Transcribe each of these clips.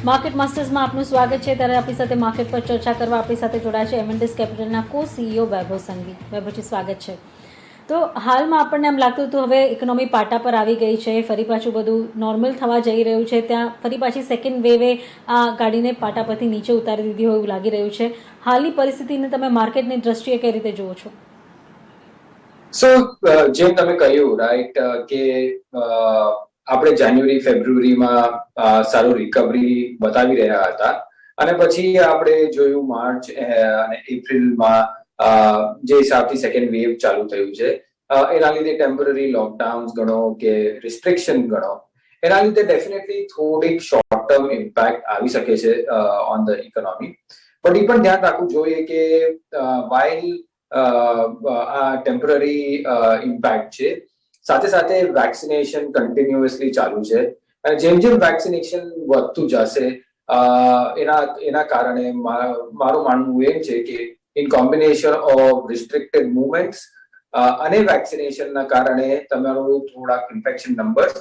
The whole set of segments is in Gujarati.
માર્કેટ માસ્ટર્સમાં આપનું સ્વાગત છે। ત્યારે આપણી સાથે માર્કેટ પર ચર્ચા કરવા આપણી સાથે જોડાયા છે એમેન્ડિસ કેપિટલના કો-સીઈઓ વૈભવ સંઘવી। વૈભવજી સ્વાગત છે। તો હાલમાં આપણને એમ લાગતું હતું હવે ઇકોનોમી પાટા પર આવી ગઈ છે, ફરી પાછું બધું નોર્મલ થવા જઈ રહ્યું છે, ત્યાં ફરી પાછી સેકન્ડ વેવે આ ગાડીને પાટા પરથી નીચે ઉતારી દીધી હોય એવું લાગી રહ્યું છે। હાલની પરિસ્થિતિને તમે માર્કેટની દ્રષ્ટિએ કઈ રીતે જુઓ છો? જેમ તમે કહ્યું રાઈટ કે આપણે જાન્યુઆરી ફેબ્રુઆરીમાં સારું રિકવરી બતાવી રહ્યા હતા અને પછી આપણે જોયું માર્ચ અને એપ્રિલમાં જે હિસાબથી સેકન્ડ વેવ ચાલુ થયું છે એના લીધે ટેમ્પરરી લોકડાઉન્સ ગણો કે રિસ્ટ્રિક્શન ગણો એના લીધે ડેફિનેટલી થોડીક શોર્ટ ટર્મ ઇમ્પેક્ટ આવી શકે છે ઓન ધ ઇકોનોમી, બટ એ પણ ધ્યાન રાખવું જોઈએ કે વાઇલ આ ટેમ્પરરી ઇમ્પેક્ટ છે, સાથે સાથે વેક્સિનેશન કન્ટિન્યુઅસલી ચાલુ છે અને જેમ જેમ વેક્સિનેશન વધતું જશે એના કારણે મારું માનવું એમ છે કે in combination of restricted movements અને વેક્સિનેશનના કારણે તમારું થોડાક ઇન્ફેક્શન નંબર્સ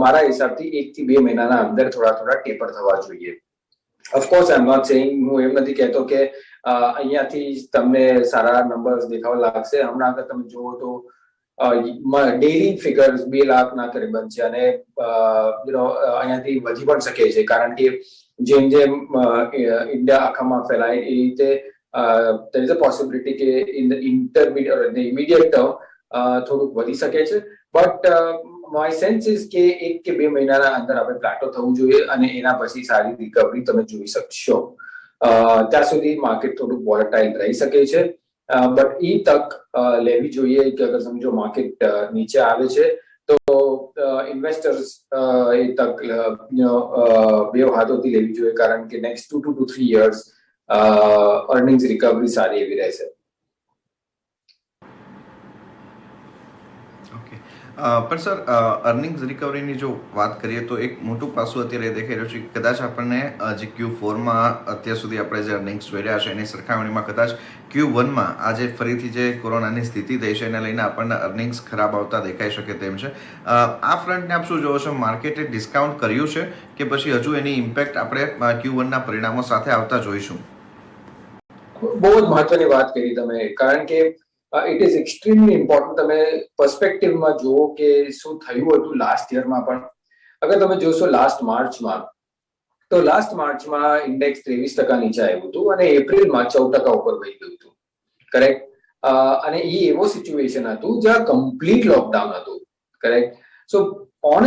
મારા હિસાબથી 1 થી 2 મહિનાના અંદર થોડા ટેપર થવા જોઈએ। Of course I am not saying, હું એમ નથી કહેતો કે અહીંયાથી તમને સારા નંબર્સ દેખાવા લાગશે। હમણાં આગળ તમે જુઓ તો ડેલી ફિગર્સ 2 લાખના કરીબન છે અને અહીંયાથી વધી પણ શકે છે, કારણ કે જેમ જેમ ઇન્ડિયા આખામાં ફેલાય એ રીતે there is a possibility કે in the intermediate or the immediate term થોડુંક વધી શકે છે, બટ માય સેન્સ ઇઝ કે 1 કે 2 મહિનાના અંદર આપણે પ્લાટો થવું જોઈએ અને એના પછી સારી રિકવરી તમે જોઈ શકશો। ત્યાં સુધી માર્કેટ થોડુંક વોલેટાઇલ રહી શકે છે, બટ એ તક લેવી જોઈએ કે અગર સમજો માર્કેટ નીચે આવે છે તો ઇન્વેસ્ટર્સ એ તક બે હાથોથી લેવી જોઈએ, કારણ કે next 2 to 3 years earnings recovery સારી એવી રહેશે। પણ સર, અર્નિંગ્સ રિકવરીની જો વાત કરીએ તો એક મોટું પાસું અત્યારે દેખાઈ રહ્યું છે કે કદાચ આપણને જે Q4માં અત્યાર સુધી આપણે જે અર્નિંગ્સ જોઈ રહ્યા છે એની સરખામણીમાં કદાચ Q1માં આજે ફરીથી જે કોરોનાની સ્થિતિ થઈ છે એને લઈને આપણને અર્નિંગ્સ ખરાબ આવતા દેખાઈ શકે તેમ છે। આ ફ્રન્ટને આપ શું જોવો છો? માર્કેટે ડિસ્કાઉન્ટ કર્યું છે કે પછી હજુ એની ઇમ્પેક્ટ આપણે Q1ના પરિણામો સાથે આવતા જોઈશું? બહુ જ મહત્વની વાત કરી તમે, કારણ કે ઇટ ઇઝ એક્સ્ટ્રીમલી ઇમ્પોર્ટન્ટ તમે પર્સપેક્ટિવમાં જુઓ કે શું થયું હતું લાસ્ટ યરમાં પણ। અગર તમે જોશો લાસ્ટ માર્ચમાં ઇન્ડેક્સ 23% નીચે આવ્યું હતું અને એપ્રિલમાં 14% ઉપર વહી ગયું હતું, કરેક્ટ? અને એ એવો સિચ્યુએશન હતું જ્યાં કમ્પ્લીટ લોકડાઉન હતું, correct? So on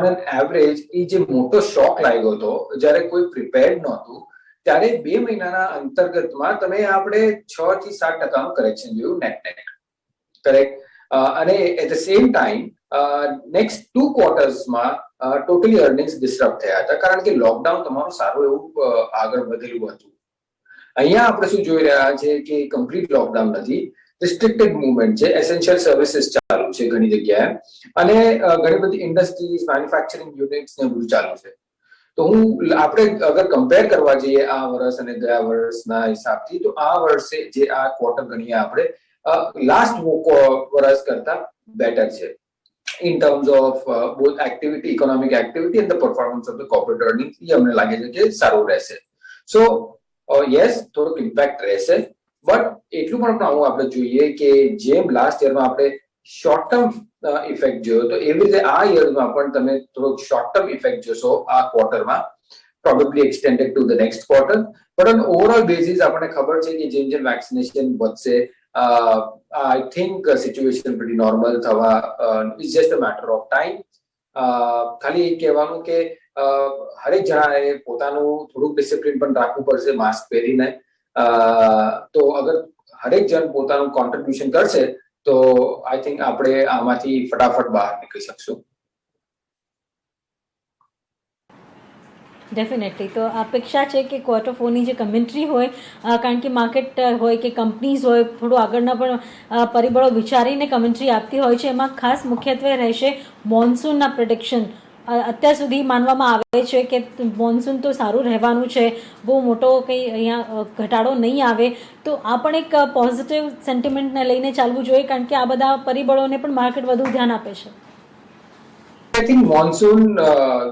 an average એ જે મોટો શોક લાગ્યો હતો જ્યારે કોઈ પ્રિપેર્ડ નહોતું, ત્યારે 2 મહિનાના અંતર્ગતમાં તમે આપણે 6 થી 7% કરેક્શન જોયું નેટ, કરેક્ટ? અને at the same time next 2 ક્વાર્ટર્સમાં ટોટલી અર્નિંગ્સ ડિસ્ટર્બ થયા હતા, કારણ કે લોકડાઉન તમારું સારું એવું આગળ વધેલું હતું। અહીંયા આપણે શું જોઈ રહ્યા છે કે કમ્પ્લીટ લોકડાઉન નથી, રિસ્ટ્રિક્ટેડ મુવમેન્ટ છે, એસેન્શિયલ સર્વિસીસ ચાલુ છે ઘણી જગ્યાએ અને ઘણી બધી ઇન્ડસ્ટ્રીઝ, મેન્યુફેક્ચરિંગ યુનિટ્સ ને બધું ચાલુ છે। તો આપણે અગર કમ્પેર કરવા જઈએ આ વર્ષ અને ગયા વર્ષના હિસાબથી, તો આ વર્ષે જે આ ક્વાર્ટર ગણીએ આપણે લાસ્ટ વર્ષ કરતા બેટર છે in terms of both activity, economic activity and the performance of the corporate earnings। એ અમને લાગે છે કે સારું રહેશે। સો યસ, થોડુંક ઇમ્પેક્ટ રહેશે, બટ એટલું પણ આપણે જોઈએ કે જેમ લાસ્ટ યરમાં આપણે શોર્ટ ટર્મ ઇફેક્ટ જોયો તો એવી રીતે આ યરમાં પણ તમે થોડોક શોર્ટ ટર્મ ઇફેક્ટ જોશો આ ક્વાર્ટરમાં, probably extended to the next quarter, but on overall basis આપણને ખબર છે કે જેમ જેમ વેક્સિનેશન વધશે I think situation pretty normal થવા is just a matter of time. ખાલી એ કહેવાનું કે હરેક જણાએ પોતાનું થોડુંક ડિસિપ્લિન પણ રાખવું પડશે માસ્ક પહેરીને। તો અગર હરેક જણ પોતાનું કોન્ટ્રીબ્યુશન કરશે તો આઈ થિંક આપણે આમાંથી ફટાફટ બહાર નીકળી શકશું। ડેફિનેટલી, તો અપેક્ષા છે કે ક્વાર્ટર 4ની જે કમેન્ટ્રી હોય, કારણ કે માર્કેટ હોય કે કંપનીઝ હોય થોડું આગળના પણ પરિબળો વિચારીને કમેન્ટ્રી આપતી હોય છે, એમાં ખાસ મુખ્યત્વે રહેશે મોન્સૂનના પ્રિડિક્શન। અત્યાર સુધી માનવામાં આવે છે કે મોન્સૂન તો સારું રહેવાનું છે, બહુ મોટો કંઈ અહીંયા ઘટાડો નહીં આવે, તો આ પણ એક પોઝિટિવ સેન્ટિમેન્ટને લઈને ચાલવું જોઈએ, કારણ કે આ બધા પરિબળોને પણ માર્કેટ વધુ ધ્યાન આપે છે। આઈ થિંક મોન્સૂન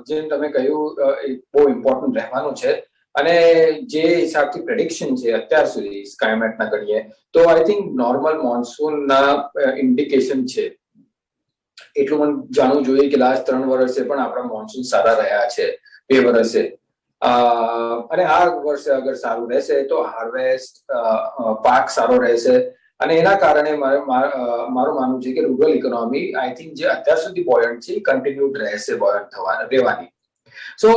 જેમ તમે કહ્યું એ બહુ ઇમ્પોર્ટન્ટ રહેવાનું છે અને જે હિસાબથી પ્રેડિક્શન છે અત્યાર સુધી સ્કાયમેટના ગણીએ તો આઈ થિંક નોર્મલ મોન્સૂનના ઇન્ડિકેશન છે. એટલું મને જાણવું જોઈએ કે લાસ્ટ 3 વર્ષે પણ આપણા મોન્સૂન સારા રહ્યા છે 2 વર્ષે, અને આ વર્ષે અગર સારું રહેશે તો હાર્વેસ્ટ પાક સારો રહેશે અને એના કારણે મારું માનવું છે કે રૂરલ ઇકોનોમી આઈ થિંક જે અત્યાર સુધી બોયન્ટ છે કન્ટિન્યુડ રહેશે બોયન્ટ રહેવાની. So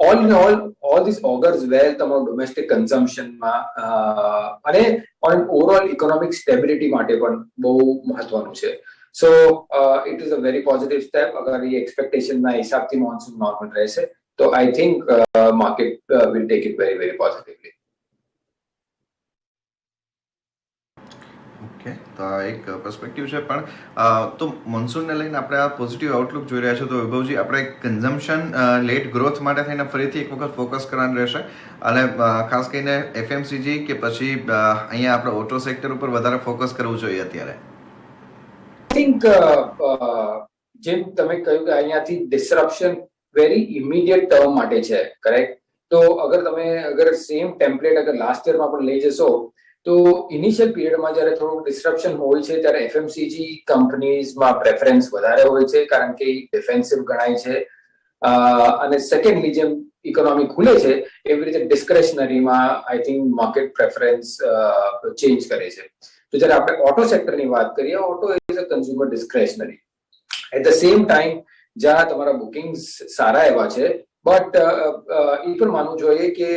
all in all this augurs well તમારું ડોમેસ્ટિક કન્ઝમ્પશનમાં અને ઓવરઓલ ઇકોનોમિક સ્ટેબિલિટી માટે પણ બહુ મહત્વનું છે. સો it is a very positive step. અગર એ એક્સપેક્ટેશનના હિસાબથી મોન્સૂન નોર્મલ રહેશે તો આઈ think market will take it very very positively. Okay, તો આ એક પર્સપેક્ટિવ છે. પણ તો મોન્સૂનને લઈને આપણે આ પોઝિટિવ આઉટલુક જોઈ રહ્યા છો તો વૈભવજી આપણે કન્ઝમ્પશન લેટ ગ્રોથ માટે થઈને ફરીથી એક વખત ફોકસ કરવાનું રહેશે અને ખાસ કરીને એફએમસીજી કે પછી અહીંયા આપણે ઓટો સેક્ટર ઉપર વધારે ફોકસ કરવું જોઈએ અત્યારે? આઈ થિંક જેમ તમે કહ્યું કે અહીંયાથી ડિસરપ્શન વેરી ઇમિડિયેટ ટર્મ માટે છે, કરેક્ટ? તો અગર સેમ ટેમ્પલેટ અગર લાસ્ટ યરમાં પણ લઈ જશો તો ઇનિશિયલ પીરિયડમાં જ્યારે થોડુંક ડિસ્ટ્રપ્શન હોય છે ત્યારે એફએમસીજી કંપનીઝમાં પ્રેફરન્સ વધારે હોય છે કારણ કે ડિફેન્સિવ ગણાય છે, અને સેકન્ડલી જેમ ઇકોનોમી ખુલે છે એવી રીતે ડિસ્ક્રેશનરીમાં I think market preference change કરે છે. તો જ્યારે આપણે ઓટો સેક્ટરની વાત કરીએ, auto is a consumer discretionary. At the same time જ્યાં તમારા બુકિંગ્સ સારા એવા છે, બટ એ પણ માનવું જોઈએ કે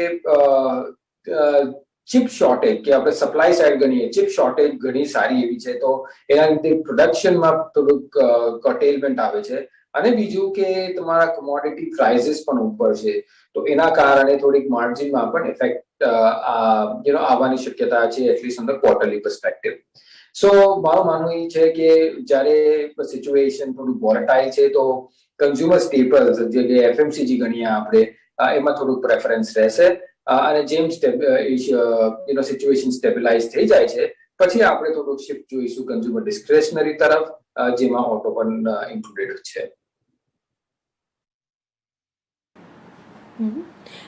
ચિપ શોર્ટેજ કે આપણે સપ્લાય સાઇડ ગણીએ, ચિપ શોર્ટેજ ઘણી સારી એવી છે તો એના લીધે પ્રોડક્શનમાં થોડુંક કટેલમેન્ટ આવે છે અને બીજું કે તમારા કોમોડિટી પ્રાઇસીસ પણ ઉપર છે તો એના કારણે થોડીક માર્જિનમાં પણ ઇફેક્ટ આવવાની શક્યતા છે, at least on the quarterly perspective. So મારું માનવું એ છે કે જ્યારે સિચ્યુએશન થોડું વોલેટાઇલ છે તો કન્ઝ્યુમર સ્ટેપલ્સ જે એફએમસીજી ગણીએ આપણે એમાં થોડુંક પ્રેફરન્સ રહેશે અને જેમ સિચ્યુએશન સ્ટેબિલાઇઝ થઈ જાય છે પછી આપણે થોડુંક શિફ્ટ જોઈશું કન્ઝ્યુમર ડિસ્ક્રેશનરી તરફ, જેમાં ઓટો પણ ઇન્ક્લુડેડ છે.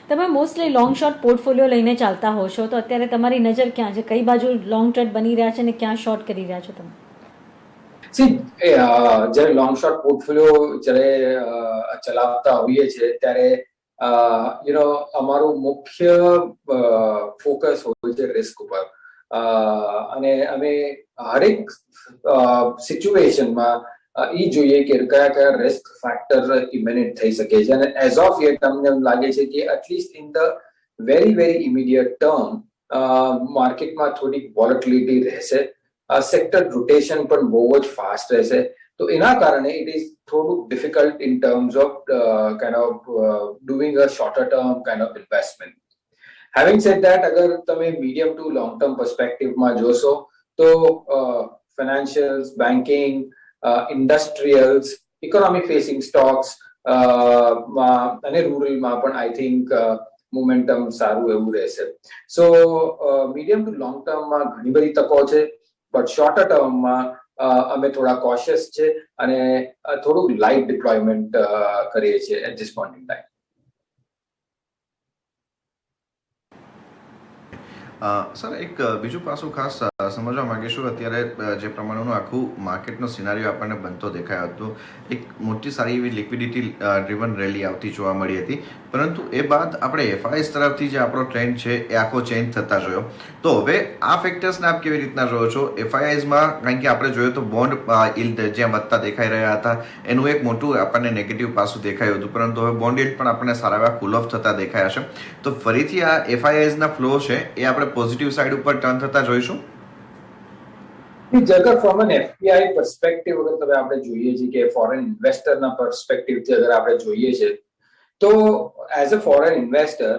તમે મોસ્ટલી લોંગ શોર્ટ પોર્ટફોલિયો લઈને ચાલતા હો છો, તો અત્યારે તમારી નજર ક્યાં છે? કઈ બાજુ લોંગ ટ્રેડ બની રહ્યા છે અને ક્યાં શોર્ટ કરી રહ્યા છો તમે? જ્યારે લોંગ શોર્ટ પોર્ટફોલિયો જ્યારે ચલાવતા હોઈએ છીએ ત્યારે અમારું મુખ્ય ફોકસ હોય છે રિસ્ક ઉપર, અને અમે હરેક સિચ્યુએશનમાં એ જોઈએ કે કયા રિસ્ક ફેક્ટર ઇમિનેટ થઈ શકે છે અને એઝ ઓફ યેટ તમને એમ લાગે છે કે at least in the very immediate term માર્કેટમાં થોડીક વોલેટિલિટી રહેશે, સેક્ટર રોટેશન પણ બહુ જ ફાસ્ટ રહેશે તો એના કારણે ઇટ ઇઝ થોડુંક difficult in terms of doing a shorter term kind of investment. Having said that, અગર તમે મીડિયમ ટુ લોંગ ટર્મ પર્સપેક્ટિવમાં જોશો તો financials, banking, industrials, economy facing stocks અને રૂરલમાં પણ આઈ થિંક મોમેન્ટમ સારું એવું રહેશે. સો મીડિયમ ટુ લોંગ ટર્મમાં ઘણી બધી તકો છે, બટ શોર્ટર ટર્મમાં અમે થોડા કોશિયસ છે અને થોડુંક લાઇટ ડિપ્લોયમેન્ટ કરીએ છીએ at this point in time. Sir, એક બીજું પાસું ખાસ સમજવા માંગીશું. અત્યારે જે પ્રમાણેનું આખું માર્કેટનો સિનારીઓ આપણને બનતો દેખાયો હતો, એક મોટી સારી એવી લિક્વિડિટી ડ્રીવન રેલી આવતી જોવા મળી હતી, પરંતુ એ બાદ આપણે એફઆઈએસ તરફથી જે આપણો ટ્રેન્ડ છે એ આખો ચેન્જ થતા જોયો. તો હવે આ ફેક્ટર્સને આપ કેવી રીતના જોયો છો એફઆઈઆઈસમાં? કારણ કે આપણે જોયું તો બોન્ડ યીલ્ડ જ્યાં વધતા દેખાઈ રહ્યા હતા એનું એક મોટું આપણને નેગેટિવ પાસું દેખાયું હતું, પરંતુ હવે બોન્ડ યીલ્ડ પણ આપણને સારા એવા કુલ ઓફ થતા દેખાયા છે. તો ફરીથી આ એફઆઈઆઈસના ફ્લો છે એ આપણે પોઝિટિવ સાઈડ ઉપર ટર્ન થતા જોઈશું? અગર ફ્રોમ એન એફપીઆઈ પર્સપેક્ટિવ અગર તમે આપણે જોઈએ છીએ કે ફોરેન ઇન્વેસ્ટરના પર્સપેક્ટિવથી અગર આપણે જોઈએ છે તો એઝ અ ફોરેન ઇન્વેસ્ટર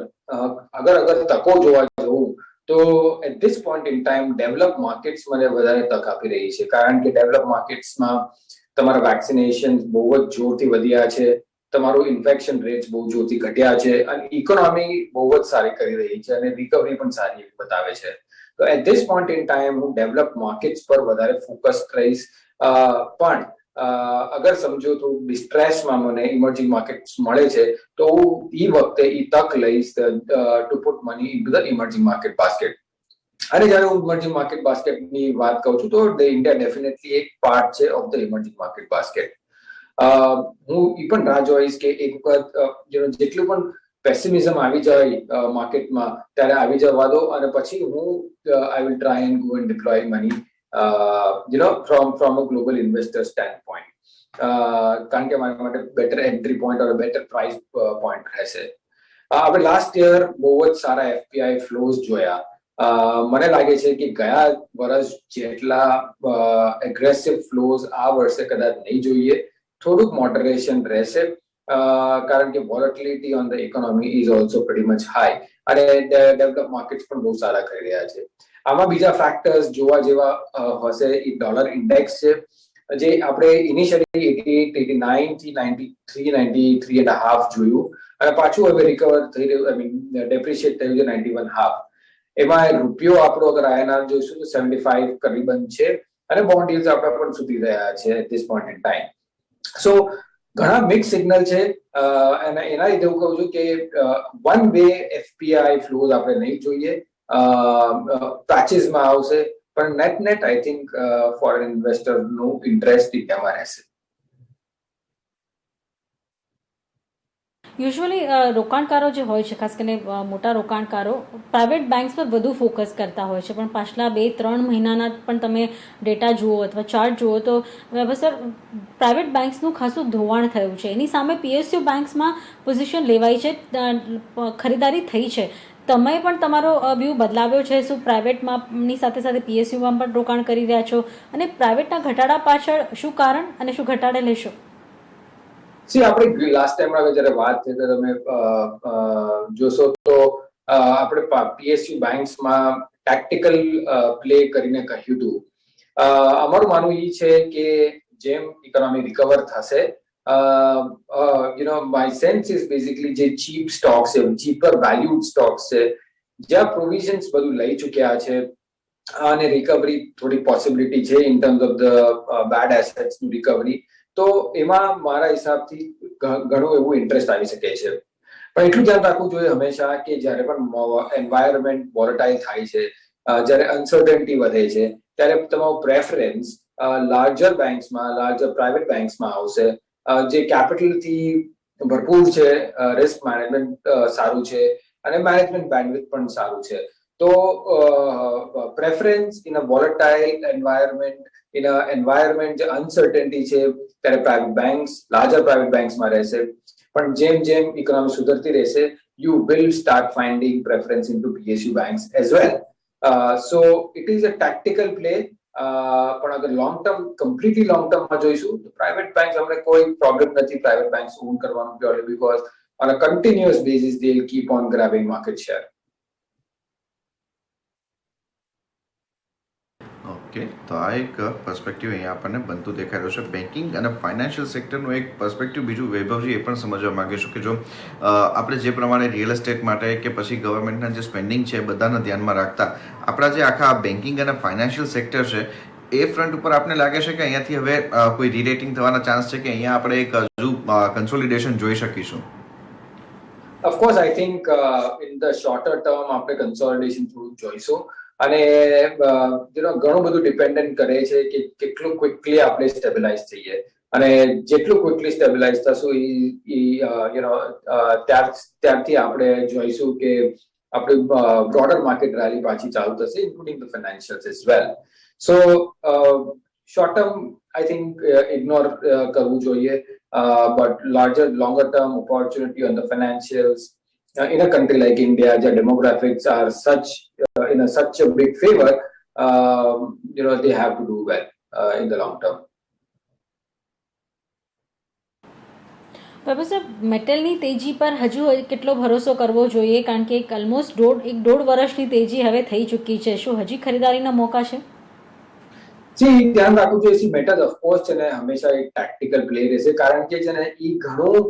અગર તકો જોવા જવું તો at this point in time develop markets મને વધારે તક આપી રહી છે, કારણ કે ડેવલપ માર્કેટ્સમાં તમારા વેક્સિનેશન બહુ જ જોરથી વધ્યા છે, તમારું ઇન્ફેક્શન રેટ્સ બહુ જોરથી ઘટ્યા છે અને ઇકોનોમી બહુ જ સારી કરી રહી છે અને રિકવરી પણ સારી બતાવે છે. તો at this point in time હું ડેવલપ માર્કેટ્સ પર વધારે ફોકસ કરીશ, પણ અગર સમજો તો ડિસ્ટ્રેસમાં મને ઇમર્જિંગ માર્કેટ્સ મળે છે તો હું એ વખતે એ તક લઈશ two put money in to the emerging market basket. અને જ્યારે હું ઇમર્જિંગ માર્કેટ બાસ્કેટની વાત કરું છું તો ઇન્ડિયા ડેફિનેટલી એક પાર્ટ છે of the emerging market basket. હું એ પણ રાહ જોઈશ કે એક વખત જેટલું પણ પેસિમિઝમ આવી જાય માર્કેટમાં ત્યારે આવી જવા દો અને પછી હું I will try and go and deploy money from a global investor stand point, કારણ કે મારા માટે બેટર એન્ટ્રી પોઈન્ટ ઓર બેટર પ્રાઇસ પોઈન્ટ રહેશે. આપણે લાસ્ટ યર બહુ જ સારા એફપીઆઈ ફ્લોઝ જોયા. મને લાગે છે કે ગયા વર્ષ જેટલા એગ્રેસિવ ફ્લોઝ આ વર્ષે કદાચ નહીં જોઈએ, થોડુંક મોડરેશન રહેશે કારણ કે volatility on the economy is also pretty much high અને ડેવલપ માર્કેટ્સ પણ બહુ સારા કરી રહ્યા છે. આમાં બીજા ફેક્ટર્સ જોવા જેવા હશે એ ડોલર ઇન્ડેક્સ છે જે આપણે ઇનિશિયલી 88, 89 થી 93, 93.5 જોયું અને પાછું હવે રિકવર થઈ રહ્યું, ડેપ્રિશિએટ થયું છે 91.5. એમાં રૂપિયો આપણો અગર આઈએનઆર જોઈશું તો 75 કરીબન છે અને બોન્ડ yields આપણા પણ સુધી રહ્યા છે at this point in time. So ઘણા મિક્સ સિગ્નલ છે અને એના લીધે હું કહું છું કે વન વે એફપીઆઈ ફ્લોઝ આપણે નહીં જોઈએ, પેચીસમાં આવશે પણ નેટ આઈ થિંક ફોરેન ઇન્વેસ્ટરનું ઇન્ટરેસ્ટ ઇન્ડિયામાં રહેશે. યુઝ્યુઅલી રોકાણકારો જે હોય છે, ખાસ કરીને મોટા રોકાણકારો પ્રાઇવેટ બેંક્સ પર વધુ ફોકસ કરતા હોય છે, પણ પાછલા 2-3 મહિનાના પણ તમે ડેટા જુઓ અથવા ચાર્ટ જુઓ તો સર પ્રાઇવેટ બેંક્સનું ખાસું ધોવાણ થયું છે. એની સામે પીએસયુ બેંક્સમાં પોઝિશન લેવાઈ છે, ખરીદારી થઈ છે. તમે પણ તમારો વ્યૂ બદલાવ્યો છે? શું પ્રાઇવેટમાંની સાથે સાથે પીએસયુમાં પણ રોકાણ કરી રહ્યા છો અને પ્રાઇવેટના ઘટાડા પાછળ શું કારણ અને શું ઘટાડે લેશો? આપણે લાસ્ટ ટાઈમ જયારે વાત થઈ તો તમે જોશો તો આપણે પીએસયુ બેંક્સમાં ટેક્ટિકલ પ્લે કરીને કહ્યું હતું. અમારું માનવું એ છે કે જેમ ઇકોનોમી રિકવર થશે, માય સેન્સ ઇઝ બેઝિકલી જે ચીપ સ્ટોક્સ છે, ચીપર વેલ્યુડ સ્ટોક્સ છે, જ્યાં પ્રોવિઝન્સ બધું લઈ ચૂક્યા છે અને રિકવરી થોડી પોસિબિલિટી છે in terms of the bad એસેટ્સનું રિકવરી, તો એમાં મારા હિસાબથી ઘણું એવું ઇન્ટરેસ્ટ આવી શકે છે. પણ એટલું ધ્યાન રાખવું જોઈએ હંમેશા કે જ્યારે પણ એન્વાયરમેન્ટ વોલેટાઇલ થાય છે, જ્યારે અનસર્ટનિટી વધે છે, ત્યારે તમારો પ્રેફરન્સ લાર્જર બેંક્સમાં, લાર્જર પ્રાઇવેટ બેંક્સમાં આવશે જે કેપિટલથી ભરપૂર છે, રિસ્ક મેનેજમેન્ટ સારું છે અને મેનેજમેન્ટ બેન્ડવિડ્થ પણ સારું છે. તો preference in a volatile environment, in a environment જે અનસર્ટનિટી છે ત્યારે પ્રાઇવેટ બેંક્સ, લાર્જર પ્રાઇવેટ બેંક્સમાં રહેશે. પણ જેમ જેમ ઇકોનોમી સુધરતી રહેશે, you will start finding preference in to PSU banks as well. So it is a tactical play. પણ અગર લોંગ ટર્મ, કમ્પ્લીટલી લોંગ ટર્મમાં જોઈશું તો પ્રાઇવેટ બેંક્સ અમને કોઈ પ્રોબ્લેમ નથી પ્રાઇવેટ બેંક્સ ઓન કરવાનું, purely because on a continuous basis they will keep on grabbing market share. Okay, તો આ એક પર્સપેક્ટિવ અહીંયા આપણને બનતું દેખાઈ રહ્યું છે. બેન્કિંગ અને ફાઇનાન્શિયલ સેક્ટરનું એક પર્સપેક્ટિવ બીજું વૈભવજી એ પણ સમજવા માંગીશું કે જો આપણે જે પ્રમાણે રિયલ એસ્ટેટ માટે કે પછી ગવર્મેન્ટના જે સ્પેન્ડિંગ છે બધાને ધ્યાનમાં રાખતા આપણા જે આખા બેન્કિંગ અને ફાઇનાન્શિયલ સેક્ટર છે એ ફ્રન્ટ ઉપર આપને લાગે છે કે અહીંયાથી હવે કોઈ રીરેટિંગ થવાના ચાન્સ છે કે અહીંયા આપણે એક હજુ કન્સોલિડેશન જોઈ શકીશું? Of course I think in the sorter term આપણે કન્સોલિડેશન થોડું જોઈશું અને ઘણું બધું ડિપેન્ડન્ટ કરે છે કે કેટલું ક્વિકલી આપણે સ્ટેબિલાઇઝ થઈએ અને જેટલું ક્વિકલી સ્ટેબિલાઇઝ થશું ત્યારથી આપણે જોઈશું કે આપણી બ્રોડર માર્કેટ રેલી પાછી ચાલુ થશે, including the ફાઇનાન્શિયલ્સ as well. So short term I think ignore કરવું જોઈએ, but longer term opportunity on the financials in a country like India, where demographics are such a big favor, they have to do well in the long term. Professor, મેટલની તેજી પર હજુ કેટલો ભરોસો કરવો જોઈએ? કારણ કે ઓલમોસ્ટ દોઢ વર્ષની તેજી હવે થઈ ચૂકી છે. શું હજી ખરીદારીના મોકા છે? ધ્યાન રાખવું જોઈએ. મેટલ ઓફકોર્સ છે ને હંમેશા એક ટેક્ટિકલ પ્લે રહેશે કારણ કે છે ને એ ઘણું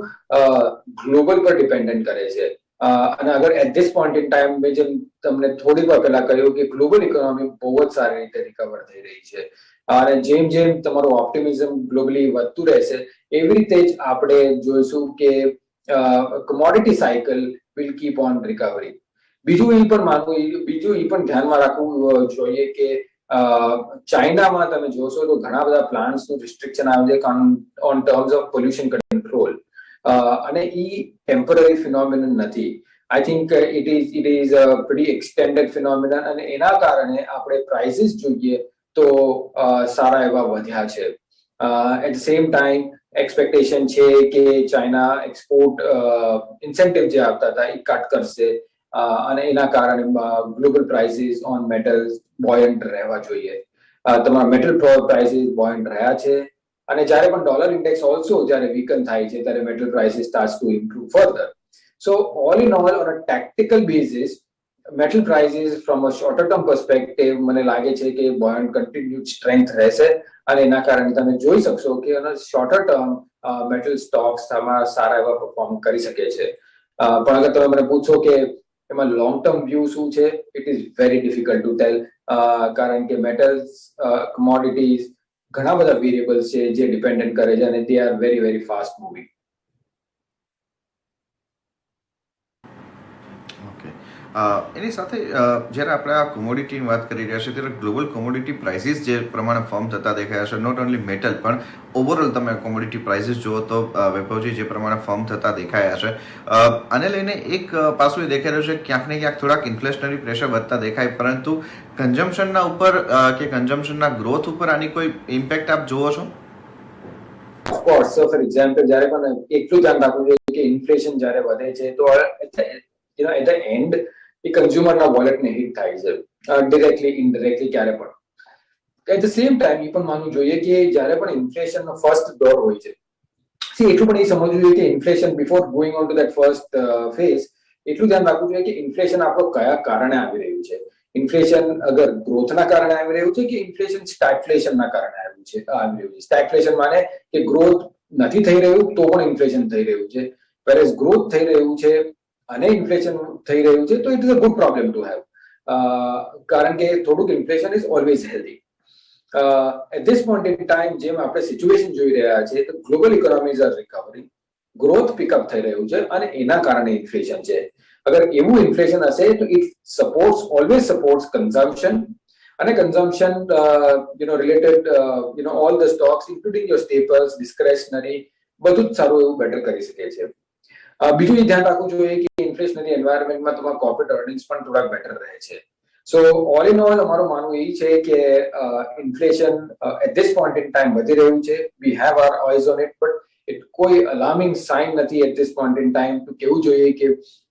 ગ્લોબલ પર ડિપેન્ડન્ટ કરે છે. અને અગર at this point in time મેં જેમ તમને થોડીક વાર પહેલા કહ્યું કે ગ્લોબલ ઇકોનોમી બહુ જ સારી રીતે રિકવર થઈ રહી છે અને જેમ જેમ તમારું ઓપ્ટિમિઝમ ગ્લોબલી વધતું રહેશે એવી રીતે જ આપણે જોઈશું કે commodity cycle will keep on recovery. બીજું એ પણ ધ્યાનમાં રાખવું જોઈએ કે ચાઇનામાં તમે જોશો તો ઘણા બધા પ્લાન્ટ્સનું રિસ્ટ્રિક્શન આવે છે on terms of pollution control અને એ ટેમ્પરરી ફિનોમિનન નથી. I think it is a pretty extended phenomenon અને એના કારણે આપણે પ્રાઇસીસ જોઈએ તો સારા એવા વધ્યા છે. At the same time expectation છે કે ચાઇના એક્સપોર્ટ ઇન્સેન્ટિવ જે આપતા હતા એ કટ કરશે અને એના કારણે global prices on metals buoyant રહેવા જોઈએ. તમારા મેટલ પ્રાઇસીસ બોયન્ટ રહ્યા છે અને જ્યારે પણ ડોલર ઇન્ડેક્સ ઓલ્સો જ્યારે વીકન થાય છે ત્યારે metal prices starts to improve further. So all in all, on a tactical basis, metal prices from a shorter term perspective મને લાગે છે કે buoyant continued strength રહેશે અને એના કારણે તમે જોઈ શકશો કે on a shorter term metal stocks સારા એવા પરફોર્મ કરી શકે છે. પણ અગર તમે મને પૂછો કે એમાં લોંગ ટર્મ વ્યૂ શું છે, it is very difficult to tell કારણ કે મેટલ્સ કમોડિટીઝ ઘણા બધા વેરિયેબલ્સ છે જે ડિપેન્ડન્ટ કરે છે અને they are very very fast moving. એની સાથે જ્યારે આપણે આ કોમોડિટીની વાત કરી રહ્યા છીએ ત્યારે ગ્લોબલ કોમોડિટી પ્રાઇસીસ જે પ્રમાણે ફોર્મ થતા દેખાયા છે, નોટ ઓનલી મેટલ પણ ઓવરઓલ તમે કોમોડિટી પ્રાઇસીસ જુઓ તો વૈભવજી જે પ્રમાણે ફોર્મ થતા દેખાયા છે આને લઈને એક પાસું એ દેખાઈ રહ્યું છે ક્યાંક ને ક્યાંક થોડાક ઇન્ફ્લેશનરી પ્રેશર વધતા દેખાય, પરંતુ કન્ઝમ્પશનના ઉપર કે કન્ઝમ્પશનના ગ્રોથ ઉપર આની કોઈ ઇમ્પેક્ટ આપ જુઓ છો? ઓફકોર્સ, ફોર એક્ઝામ્પલ જ્યારે પણ એટલું ધ્યાન રાખવું જોઈએ કે ઇન્ફ્લેશન જ્યારે વધે છે તો એટ ધ એન્ડ એ કન્ઝ્યુમરના વોલેટને હિટ થાય છે ડિરેક્ટલી ઇનડિરેક્ટલી ક્યારે પણ. એટ ધ સેમ ટાઈમ એ પણ માનવું જોઈએ કે જ્યારે પણ ઇન્ફ્લેશનનો ફર્સ્ટ દોર હોય છે, એટલું પણ એ સમજવું જોઈએ કે inflation before going on two that first phase એટલું ધ્યાન રાખવું જોઈએ કે ઇન્ફ્લેશન આપણો કયા કારણે આવી રહ્યું છે. ઇન્ફ્લેશન અગર ગ્રોથના કારણે આવી રહ્યું છે કે ઇન્ફ્લેશન સ્ટેગફ્લેશનના કારણે આવી રહ્યું છે. સ્ટેગફ્લેશન માને કે ગ્રોથ નથી થઈ રહ્યું તો પણ ઇન્ફ્લેશન થઈ રહ્યું છે, વેરેઝ ગ્રોથ થઈ રહ્યું છે અને ઇન્ફ્લેશન થઈ રહ્યું છે તો it is a good problem to have, કારણ કે થોડુંક inflation is always healthy. At this point in time જેમ આપણે સિચ્યુએશન જોઈ રહ્યા છીએ તો global economies are recovering, growth pickup થઈ રહ્યું છે અને એના કારણે ઇન્ફ્લેશન છે. અગર એવું ઇન્ફ્લેશન હશે તો ઇટ ઓલવેઝ સપોર્ટ્સ કન્ઝમ્પશન અને consumption related all the stocks including your staples discretionary બધું જ સારું એવું બેટર કરી શકે છે. બીજું એ ધ્યાન રાખવું જોઈએ કે ઇન્ફ્લેશનરી એન્વાયરમેન્ટમાં તમારા કોર્પોરેટ અર્નિંગ્સ પણ થોડાક બેટર રહે છે. સો ઓલ ઇન ઓલ અમારું માનવું એ છે કે inflation at this point in time વધી રહ્યું છે. We have our eyes on it, but કોઈ અલાર્મિંગ સાઇન નથી at this point in time તો કેવું જોઈએ કે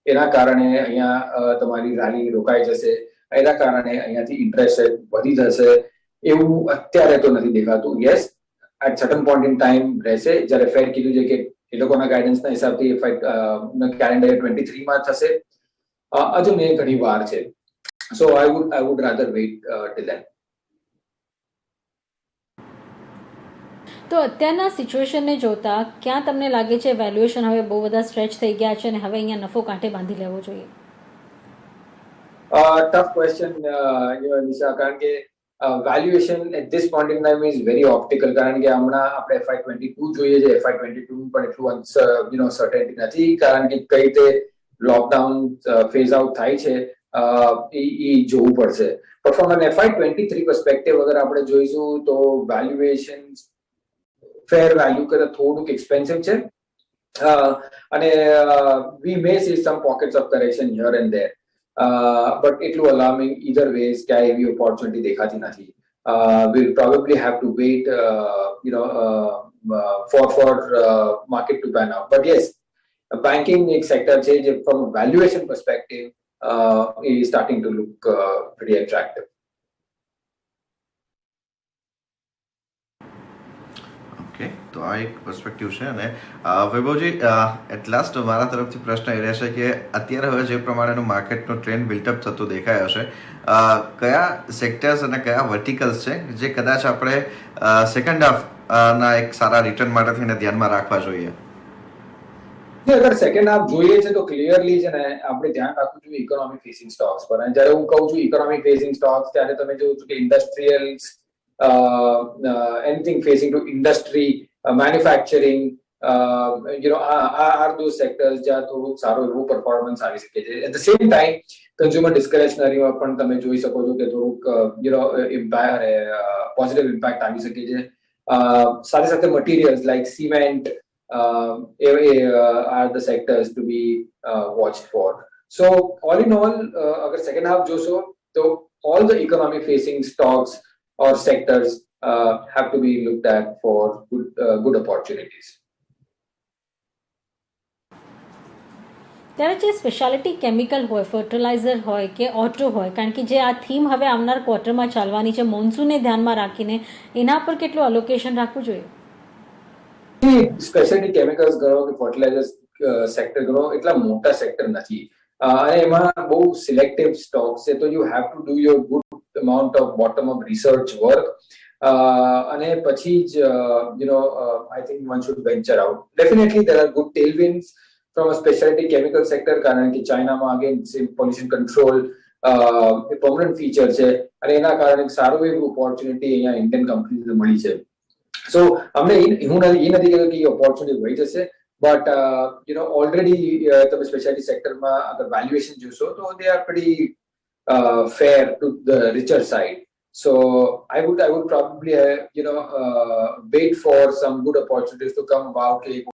એના કારણે અહીંયા તમારી રેલી રોકાઈ જશે, એના કારણે અહીંયાથી ઇન્ટરેસ્ટ રેટ વધી જશે એવું અત્યારે તો નથી દેખાતું. Yes, at certain point in time રહેશે. જ્યારે ફેડ કીધું છે કે એ લોકોના ગાઈડન્સના હિસાબથી કેલેન્ડર 23 માં થશે. હજુ ને ઘણી વાર છે. So I would rather wait till then. તો અત્યારના સિચ્યુએશનને જોતા ક્યાં તમને લાગે છે વેલ્યુએશન હવે બહુ બધા સ્ટ્રેચ થઈ ગયા છે અને હવે અહીંયા નફો કાંઠે બાંધી લેવો જોઈએ? ટફ ક્વેશ્ચન નિશા, કારણ કે valuation at this point in time is very optical, કારણ કે હમણાં આપણે FY22 જોઈએ છે. FY22 પણ એટલું સર્ટેનિટી નથી, કારણ કે કઈ રીતે લોકડાઉન ફેઝ આઉટ થાય છે એ જોવું પડશે. પણ ફ્રોમ એન FY23 પર્સપેક્ટિવ અગર આપણે જોઈશું તો વેલ્યુએશન ફેર વેલ્યુ કરતા થોડુંક એક્સપેન્સિવ છે અને we may see some pockets of correction here and there, but એટલું અલાર્મિંગ ઈધર વેઝ ક્યાંય એવી ઓપોર્ચ્યુનિટી દેખાતી નથી. We'll probably have to wait for market to pan out. But yes, banking એક સેક્ટર છે જે from a valuation perspective is starting to look pretty attractive. તો આ એક પર્સપેક્ટિવ છે. અને વૈભવજી, એટ લાસ્ટ મારા તરફથી પ્રશ્ન એ રહેશે કે અત્યારે હવે જે પ્રમાણેનું માર્કેટનો ટ્રેન્ડ બિલ્ટઅપ થતો દેખાય હશે, કયા સેક્ટર્સ અને કયા વર્ટિકલ્સ છે જે કદાચ આપણે સેકન્ડ હાફ ના એક સારા રિટર્ન માટે થઈને ધ્યાનમાં રાખવા જોઈએ? અગર સેકન્ડ હાફ જોઈએ છે તો ક્લિયરલી છે ને આપણે ધ્યાન રાખવું જોઈએ ઇકોનોમિક ફેસિંગ સ્ટોક્સ પર. અને જ્યારે હું કહું છું ઇકોનોમિક ફેસિંગ સ્ટોક્સ ત્યારે તમે જોવો છો કે industrials, anything facing to industry, manufacturing, are those sectors જ્યાં થોડુંક સારું એવું પરફોર્મન્સ આવી શકે છે. At the same time consumer ડિસ્ક્રેશનરીમાં પણ તમે જોઈ શકો છો કે થોડુંક પોઝિટિવ ઇમ્પેક્ટ આવી શકે છે. સાથે સાથે materials like cement are the sectors to be watched for. So all in all, agar second half joso, so all the economic facing stocks or sectors have to be looked at for good opportunities. ત્યારે જે સ્પેશિયાલિટી કેમિકલ હોય, ફર્ટિલાઇઝર હોય કે ઓટો હોય, કારણ કે જે આ થીમ હવે આવનાર ક્વાર્ટરમાં ચાલવાની છે મોન્સૂનને ધ્યાનમાં રાખીને એના પર કેટલું અલોકેશન રાખવું જોઈએ? સ્પેશિયાલિટી કેમિકલ્સ ગણો કે ફર્ટિલાઇઝર્સ સેક્ટર ગણો એટલા મોટા સેક્ટર નથી અને એમાં બહુ સિલેક્ટિવ સ્ટોક્સ છે. તો you have to do your good amount of bottom up research work અને પછી જ I think one should venture out. Definitely there are good tailwinds from a specialty chemical sector કારણ કે ચાઇનામાં again pollution control permanent feature છે અને એના કારણે સારું એવું ઓપોર્ચ્યુનિટી અહીંયા ઇન્ડિયન કંપનીઝને મળી છે. સો અમને હું એ નથી કહેતો કે એ ઓપોર્ચ્યુનિટી મળી જશે, બટ ઓલરેડી તમે સ્પેશિયાલિટી સેક્ટરમાં અગર વેલ્યુએશન જોશો તો they are pretty fair to the richer side. So I would probably wait for some good opportunities to come about.